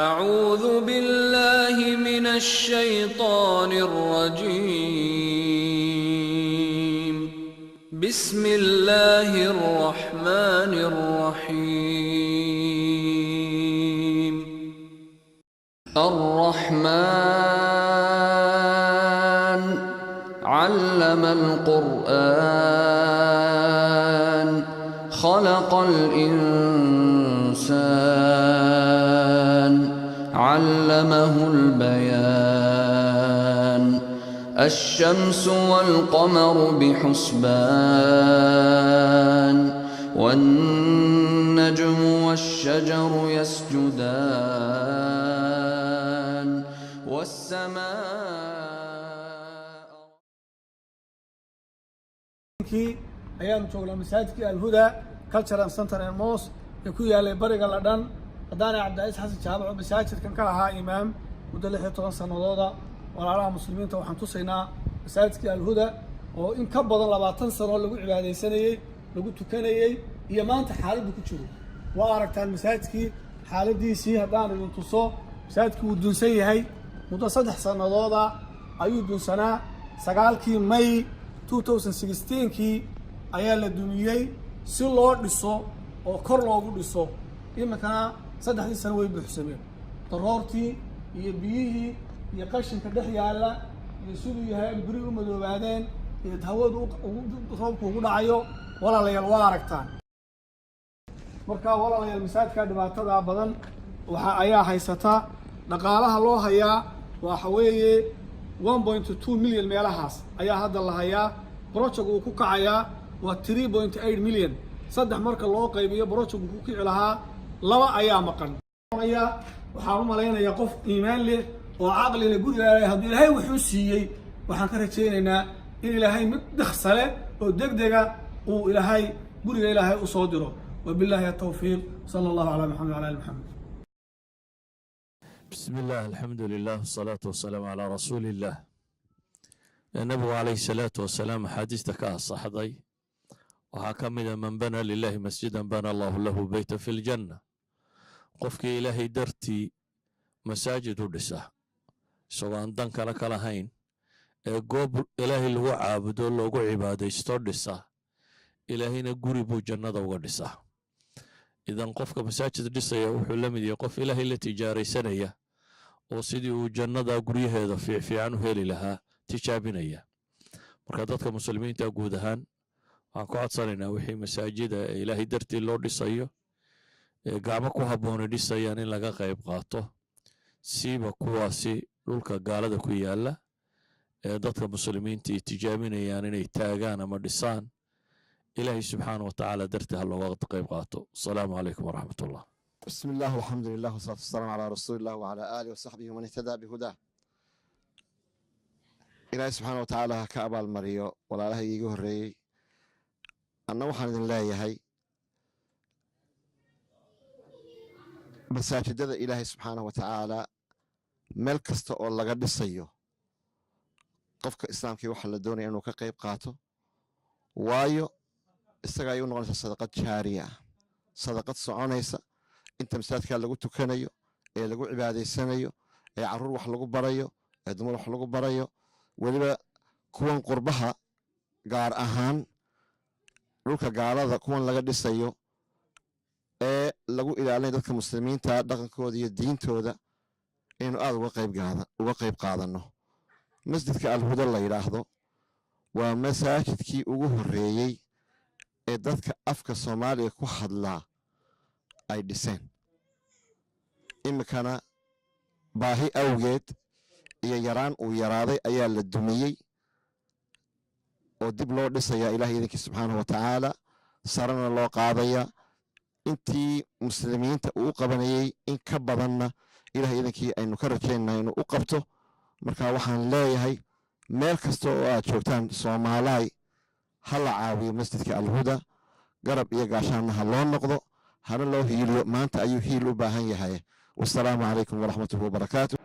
أعوذ بالله من الشيطان الرجيم. بسم الله الرحمن الرحيم. الرحمن علم القرآن خلق الإنسان علمه البيان الشمس والقمر بحسبان والنجم والشجر يسجدان والسماء. ayaan joognaa masaajidkii alhuda cultural center ee moos ee ku yaalay bariga ladhan qadaana cabdicaiis xasan jaamac oo masaajidkan ka ahaa imaam muddo 16 sanadooda walaalaha muslimiinta waxaan tusaynaa masaajidkii alhuda oo in ka badan 20 sano lagu cibaadeysanayay lagu tukanayay iyo maanta xaaladdu ku jiro waa aragtaan masaajidkii xaaladiisii haddaan idin tuso masaajidkii uu dunsan yahay muddo 3 sanadooda ayuu dunsanaa 9kii May 2016kii ayaa la dumiyay si loo dhiso oo kor loogu dhiso imikana 3 sano way buuxsameen daroortii iyo biyihii iyo qashinka dhex yaala iyo siduu yahay guri u madoobaadeen iyo hawadu roobku ugu dhacayo walaalayaal waa aragtaan marka walaalayaal masaajidka dhibaatada badan waxa ayaa haysata dhaqaalaha loo hayaa waxa weeye 1.2 milyan meelahaas ayaa hadda la hayaa project uu ku kacayaa waa 3.8 milyan saddex marka loo qaybiyo project uu ku kici lahaa laba ayaa maqan waxaan u malaynayaa qof iimaan leh oo aqli leh guriga haddii Ilaahay wuxuu siiyay waxaan ka rajaynaynaa in Ilaahay mid dhakhsale oo degdega uu Ilaahay guriga Ilaahay u soo diro wabillahi tawfiiq sallallahu ala muhammad wa ala ali muhammad. بسم الله الحمد لله والصلاة والسلام على رسول الله. النبي عليه الصلاة والسلام حديثك الصحضي وحكم من بنى لله مسجدا بنى الله له بيتا في الجنة. قفك إلهي درتي مساجد ودسة سواء دنك لك لهين قوب إلهي اللي هو عابد اللي هو عبادة يستور دسة إلهينا قريبو جنة ودسة. إذا قفك مساجد دسة يوحو لمدي قف إلهي اللي تجاري سنية وصيدي وجنة قريه هذا في عنه هيلي لها تشابينية. مركضتك مسلمين تقودهان waxaan ku codsanaynaa wixii masaajida ilaahay dartii loo dhisayo gacmo ku habboon dhisayaan in laga qayb qaato siiba kuwaasi dhulka gaalada ku yaala ee dadka muslimiinta tijaabinayaan inay taagaan ama dhisaan ilaahay subxaanahu wa tacaala dartii ha looga qayb qaato. Assalaamu calaykum waraxmatullah. بسم الله والحمد لله والصلاة والسلام على رسول الله وعلى آله وصحبه ومن اهتدى بهداه. إلهي سبحانه وتعالى كأبا المريو ولا له يجهري أنا وحنا الله يهي مساجد إلهي سبحانه وتعالى ملك استقول لقد الصيو قفك إسلام كي وحل الدنيا إنه كقيب قاته وايو استقايون غنى صدقة شارية صدقة صعونيسة أنت مساجد كان لقوا تكنيو إيه لقوا عبادة سنيو إيه عرور وحلقوا برايو إيه دمور وحلقوا برايو ولبا كون قربها قار أهان dhulka gaalada kuwan laga dhisayo ee lagu ilaalinayo dadka muslimiinta dhaqankooda iyo diintooda inuu aad uga qayb qaadano. masjidka alhuda la yiraahdo waa masaajidkii ugu horeeyay ee dadka afka Soomaaliya ku hadla ay dhiseen. imikana baahi awgeed iyo yaraan uu yaraaday ayaa la dumiyay oo dib loo dhisaya ilaahay idinki subxaanahu wa tacaala sarana loo qaadaya intii muslimiinta uu qabanayay in ka badanna ilaahay idinkii aynu ka rajaynaa inuu u qabto. marka waxaan leeyahay meel kasta oo aad joogtaan Soomaaliya ha la caawiyo masjidka alhuda garab iyo gaashaanna ha loo noqdo hana loo hiiliyo maanta ayuu hiil u baahan yahay. wassalaamu calaykum waraxmatullahi wabarakaatuh.